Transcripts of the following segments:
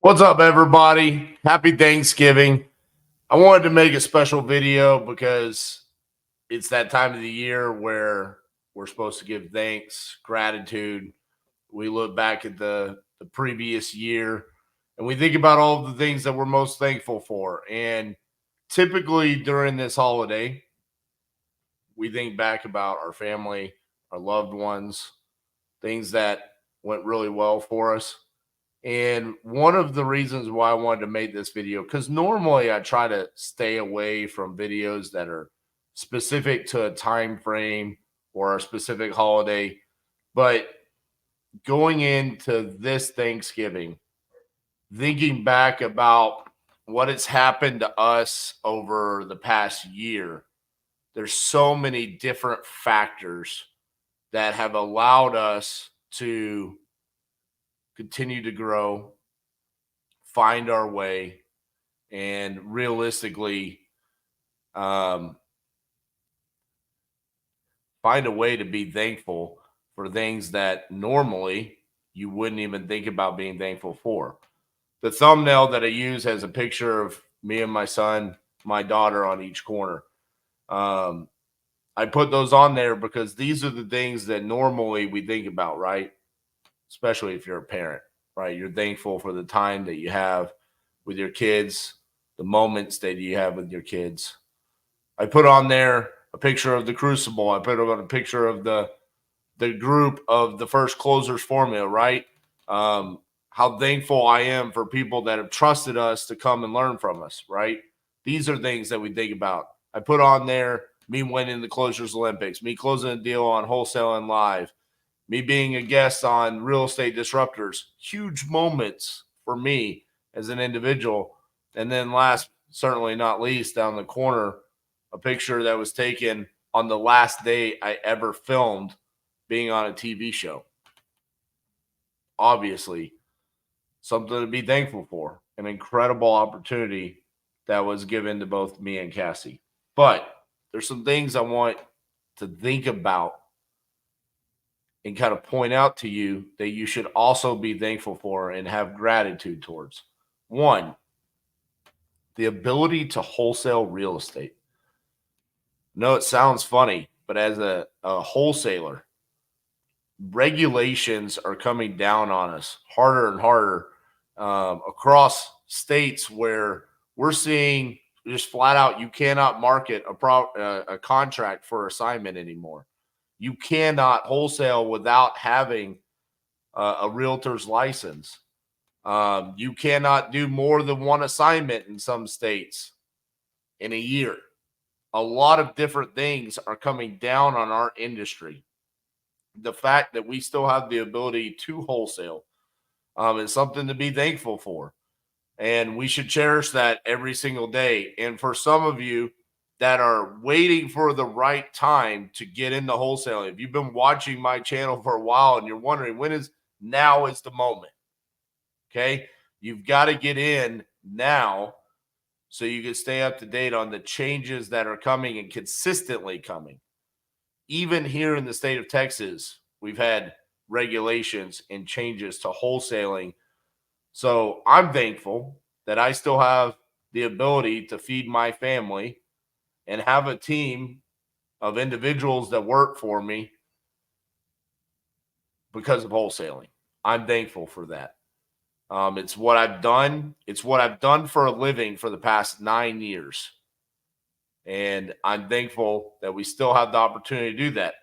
What's up, everybody? Happy Thanksgiving. I wanted to make a special video because it's that time of the year where we're supposed to give thanks, gratitude. We look back at the previous year and we think about all the things that we're most thankful for. And typically during this holiday, we think back about our family, our loved ones, things that went really well for us. And one of the reasons why I wanted to make this video, because normally I try to stay away from videos that are specific to a time frame or a specific holiday. But going into this Thanksgiving, thinking back about what has happened to us over the past year, there's so many different factors that have allowed us to continue to grow, find our way, and realistically um, find a way to be thankful for things that normally you wouldn't even think about being thankful for. The thumbnail that I use has a picture of me and my son, my daughter on each corner. Um, I put those on there because these are the things that normally we think about, right? Especially if you're a parent, right? You're thankful for the time that you have with your kids, the moments that you have with your kids. I put on there a picture of the Crucible. I put on a picture of the group of the First Closers Formula, right? How thankful I am for people that have trusted us to come and learn from us, right? These are things that we think about. I put on there me winning the Closers Olympics, me closing a deal on Wholesaling Live, me being a guest on Real Estate Disruptors. Huge moments for me as an individual. And then last, certainly not least, down the corner, a picture that was taken on the last day I ever filmed being on a TV show. Obviously, something to be thankful for, an incredible opportunity that was given to both me and Cassie. But there's some things I want to think about and kind of point out to you that you should also be thankful for and have gratitude towards. One, the ability to wholesale real estate. No, it sounds funny, but as a wholesaler, regulations are coming down on us harder and harder across states where we're seeing just flat out you cannot market a contract for assignment anymore. You cannot wholesale without having a realtor's license. You cannot do more than one assignment in some states in a year. A lot of different things are coming down on our industry. The fact that we still have the ability to wholesale is something to be thankful for. And we should cherish that every single day. And for some of you that are waiting for the right time to get into wholesaling, if you've been watching my channel for a while and you're wondering now is the moment. Okay. You've got to get in now so you can stay up to date on the changes that are coming and consistently coming. Even here in the state of Texas, we've had regulations and changes to wholesaling. So I'm thankful that I still have the ability to feed my family and have a team of individuals that work for me because of wholesaling. I'm thankful for that. It's what I've done. It's what I've done for a living for the past 9 years. And I'm thankful that we still have the opportunity to do that.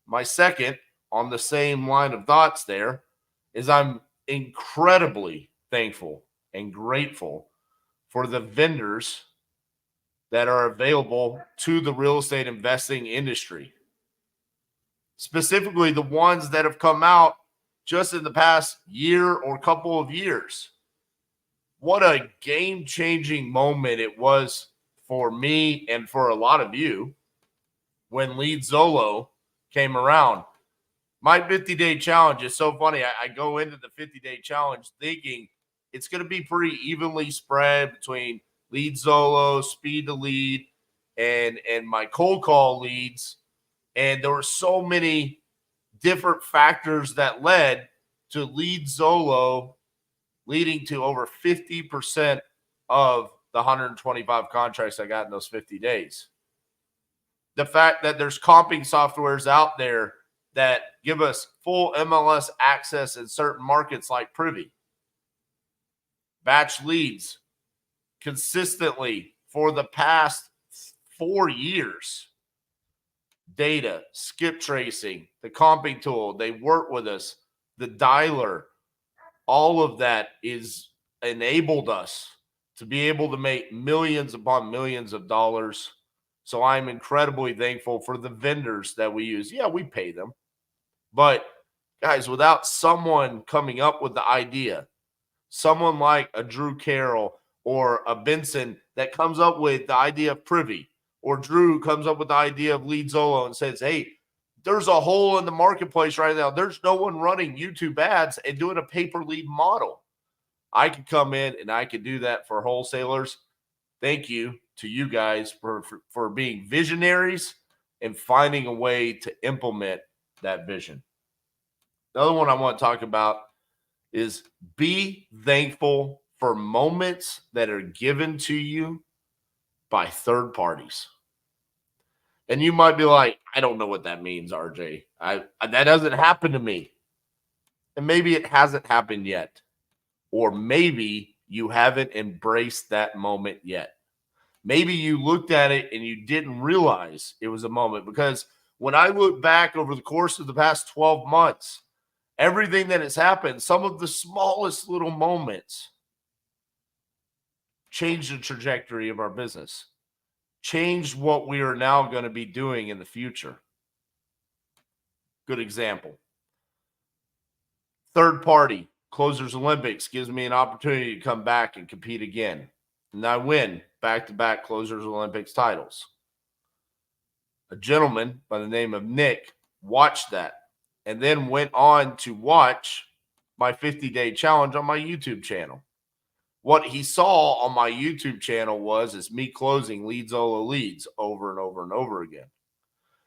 My second, on the same line of thoughts there, is I'm incredibly thankful and grateful for the vendors that are available to the real estate investing industry. Specifically, the ones that have come out just in the past year or couple of years. What a game-changing moment it was for me and for a lot of you when Lead Zolo came around. My 50-day challenge is so funny. I go into the 50-day challenge thinking it's going to be pretty evenly spread between Lead Zolo, Speed to Lead, and my cold call leads. And there were so many different factors that led to Lead Zolo leading to over 50% of the 125 contracts I got in those 50 days. The fact that there's comping softwares out there that give us full MLS access in certain markets like Privy, batch leads consistently for the past 4 years. Data, skip tracing, the comping tool, they work with us, the dialer, all of that is enabled us to be able to make millions upon millions of dollars. So I'm incredibly thankful for the vendors that we use. Yeah, we pay them. But guys, without someone coming up with the idea, someone like a Drew Carroll or a Benson that comes up with the idea of Privy, or Drew comes up with the idea of LeadZolo and says, hey, there's a hole in the marketplace right now. There's no one running YouTube ads and doing a pay-per-lead model. I could come in and I could do that for wholesalers. Thank you to you guys for being visionaries and finding a way to implement that vision. The other one I want to talk about is be thankful for moments that are given to you by third parties. And you might be like, I don't know what that means, RJ. That doesn't happen to me. And maybe it hasn't happened yet. Or maybe you haven't embraced that moment yet. Maybe you looked at it and you didn't realize it was a moment. Because when I look back over the course of the past 12 months, everything that has happened, some of the smallest little moments changed the trajectory of our business, changed what we are now going to be doing in the future. Good example. Third party, Closers Olympics gives me an opportunity to come back and compete again. And I win back-to-back Closers Olympics titles. A gentleman by the name of Nick watched that and then went on to watch my 50-day challenge on my YouTube channel. What he saw on my YouTube channel was me closing LeadZolo leads over and over and over again.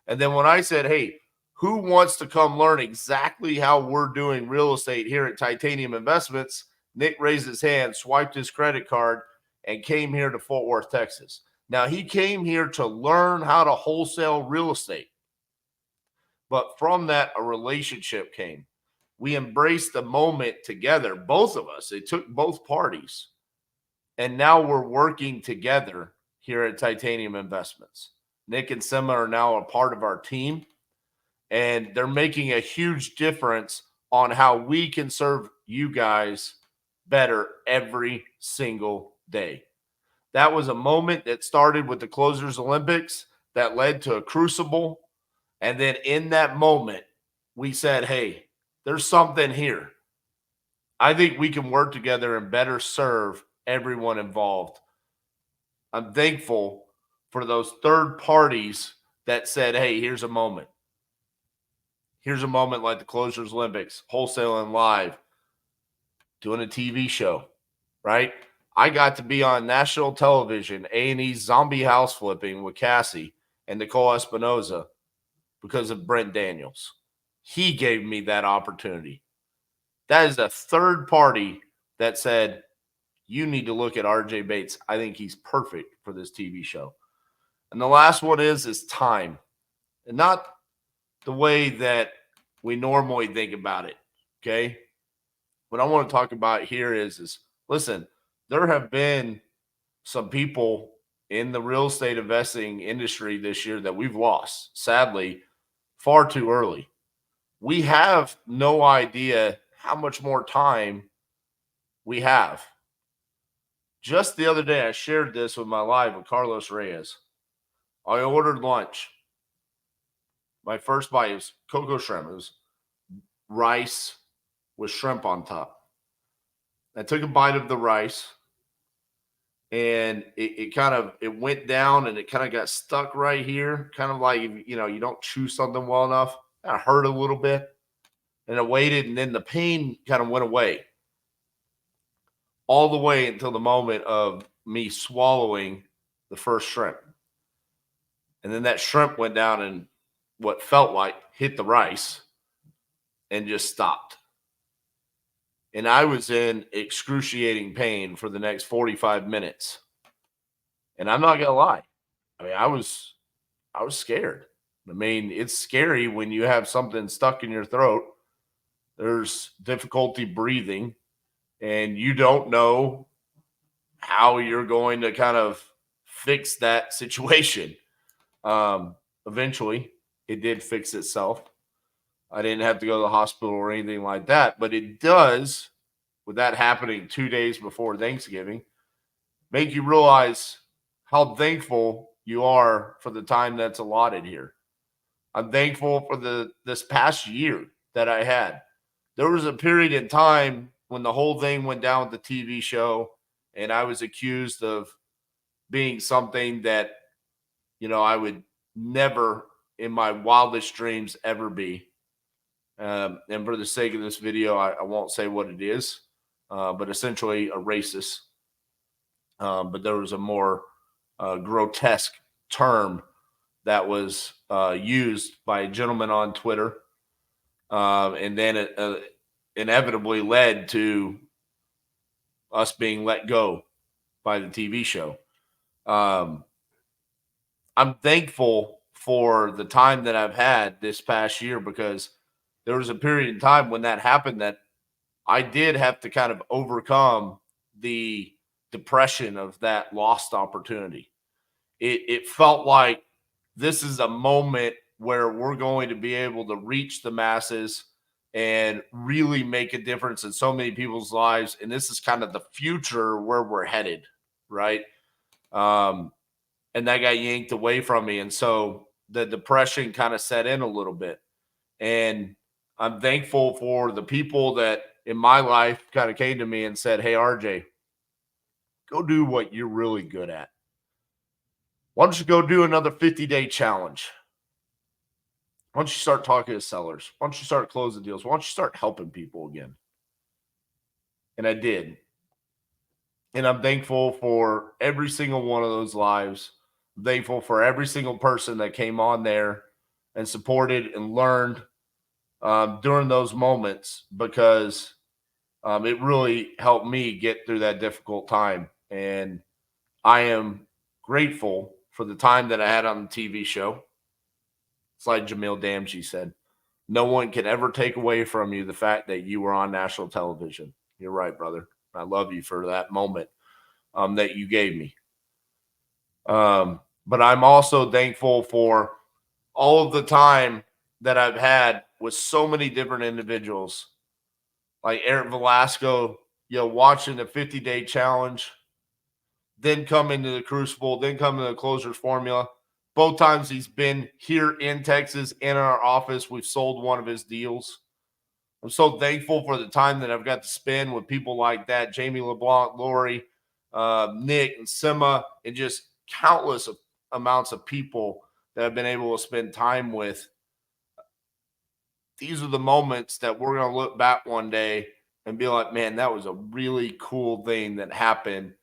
And then when I said, hey, who wants to come learn exactly how we're doing real estate here at Titanium Investments? Nick raised his hand, swiped his credit card, and came here to Fort Worth, Texas. Now, he came here to learn how to wholesale real estate. But from that, a relationship came. We embraced the moment together, both of us. It took both parties. And now we're working together here at Titanium Investments. Nick and Sima are now a part of our team, and they're making a huge difference on how we can serve you guys better every single day. That was a moment that started with the Closers Olympics that led to a crucible. And then in that moment, we said, hey, there's something here. I think we can work together and better serve everyone involved. I'm thankful for those third parties that said, hey, here's a moment. Here's a moment like the Closers Olympics, wholesaling live, doing a TV show, right? I got to be on national television, A&E's Zombie House Flipping with Cassie and Nicole Espinoza because of Brent Daniels. He gave me that opportunity. That is a third party that said, you need to look at RJ Bates. I think he's perfect for this TV show. And the last one is time. And not the way that we normally think about it, okay? What I want to talk about here is listen, there have been some people in the real estate investing industry this year that we've lost, sadly, far too early. We have no idea how much more time we have. Just the other day, I shared this with my live with Carlos Reyes. I ordered lunch. My first bite was cocoa shrimp. It was rice with shrimp on top. I took a bite of the rice, and it went down, and it kind of got stuck right here, kind of like, you don't chew something well enough. It hurt a little bit, and I waited, and then the pain kind of went away. All the way until the moment of me swallowing the first shrimp. And then that shrimp went down and what felt like hit the rice and just stopped. and I was in excruciating pain for the next 45 minutes. And I'm not gonna lie. I mean, I was scared. I mean, it's scary when you have something stuck in your throat. There's difficulty breathing, and you don't know how you're going to kind of fix that situation. Um, Eventually, it did fix itself. I didn't have to go to the hospital or anything like that, but it does, with that happening 2 days before Thanksgiving, make you realize how thankful you are for the time that's allotted here. I'm thankful for this past year that I had. There was a period in time when the whole thing went down with the TV show, and I was accused of being something that, I would never in my wildest dreams ever be. And for the sake of this video, I won't say what it is, but essentially a racist. But there was a more grotesque term that was used by a gentleman on Twitter, and then it inevitably led to us being let go by the TV show. I'm thankful for the time that I've had this past year, because there was a period in time when that happened that I did have to kind of overcome the depression of that lost opportunity. It felt like this is a moment where we're going to be able to reach the masses and really make a difference in so many people's lives. And this is kind of the future where we're headed, right? And that got yanked away from me. And so the depression kind of set in a little bit. And I'm thankful for the people that in my life kind of came to me and said, "Hey, RJ, go do what you're really good at. Why don't you go do another 50-day challenge? Why don't you start talking to sellers? Why don't you start closing deals? Why don't you start helping people again?" And I did. And I'm thankful for every single one of those lives. I'm thankful for every single person that came on there and supported and learned during those moments, because it really helped me get through that difficult time. And I am grateful for the time that I had on the TV show. It's like Jamil Damji said, no one can ever take away from you the fact that you were on national television. You're right, brother. I love you for that moment that you gave me. But I'm also thankful for all of the time that I've had with so many different individuals, like Eric Velasco, watching the 50-day challenge, then come into the Crucible, then come into the Closers Formula. Both times he's been here in Texas in our office, we've sold one of his deals. I'm so thankful for the time that I've got to spend with people like that, Jamie LeBlanc, Lori, Nick, and Sima, and just countless amounts of people that I've been able to spend time with. These are the moments that we're going to look back one day and be like, man, that was a really cool thing that happened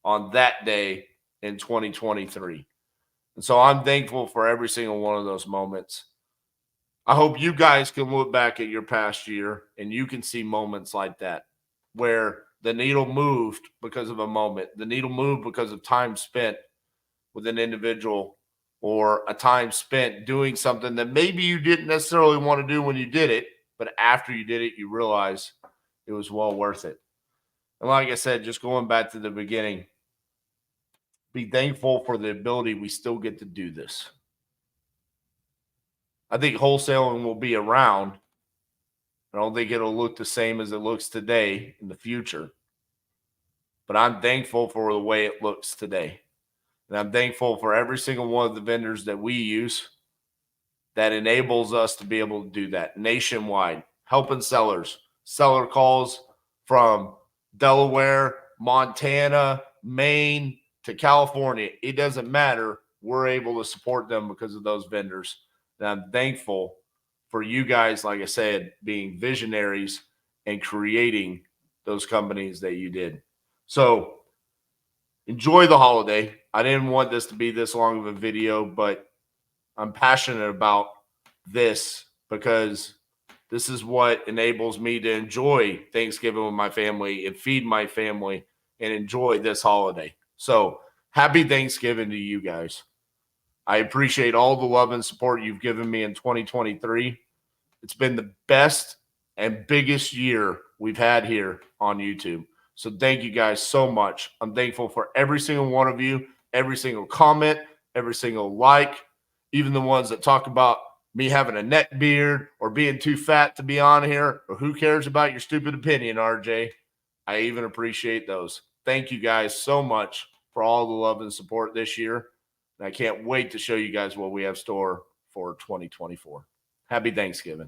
on that day in 2023. And so I'm thankful for every single one of those moments. I hope you guys can look back at your past year and you can see moments like that where the needle moved because of a moment. The needle moved because of time spent with an individual, or a time spent doing something that maybe you didn't necessarily want to do when you did it, but after you did it, you realize it was well worth it. And like I said, just going back to the beginning, be thankful for the ability we still get to do this. I think wholesaling will be around. I don't think it'll look the same as it looks today in the future, but I'm thankful for the way it looks today. And I'm thankful for every single one of the vendors that we use that enables us to be able to do that nationwide, helping sellers, seller calls from Delaware, Montana, Maine to California. It doesn't matter. We're able to support them because of those vendors. And I'm thankful for you guys, like I said, being visionaries and creating those companies that you did. So enjoy the holiday. I didn't want this to be this long of a video, but I'm passionate about this because This is what enables me to enjoy Thanksgiving with my family and feed my family and enjoy this holiday. So happy Thanksgiving to you guys. I appreciate all the love and support you've given me in 2023. It's been the best and biggest year we've had here on YouTube. So thank you guys so much. I'm thankful for every single one of you, every single comment, every single like, even the ones that talk about me having a neck beard or being too fat to be on here, or who cares about your stupid opinion, RJ. I even appreciate those. Thank you guys so much for all the love and support this year. And I can't wait to show you guys what we have store for 2024. Happy Thanksgiving.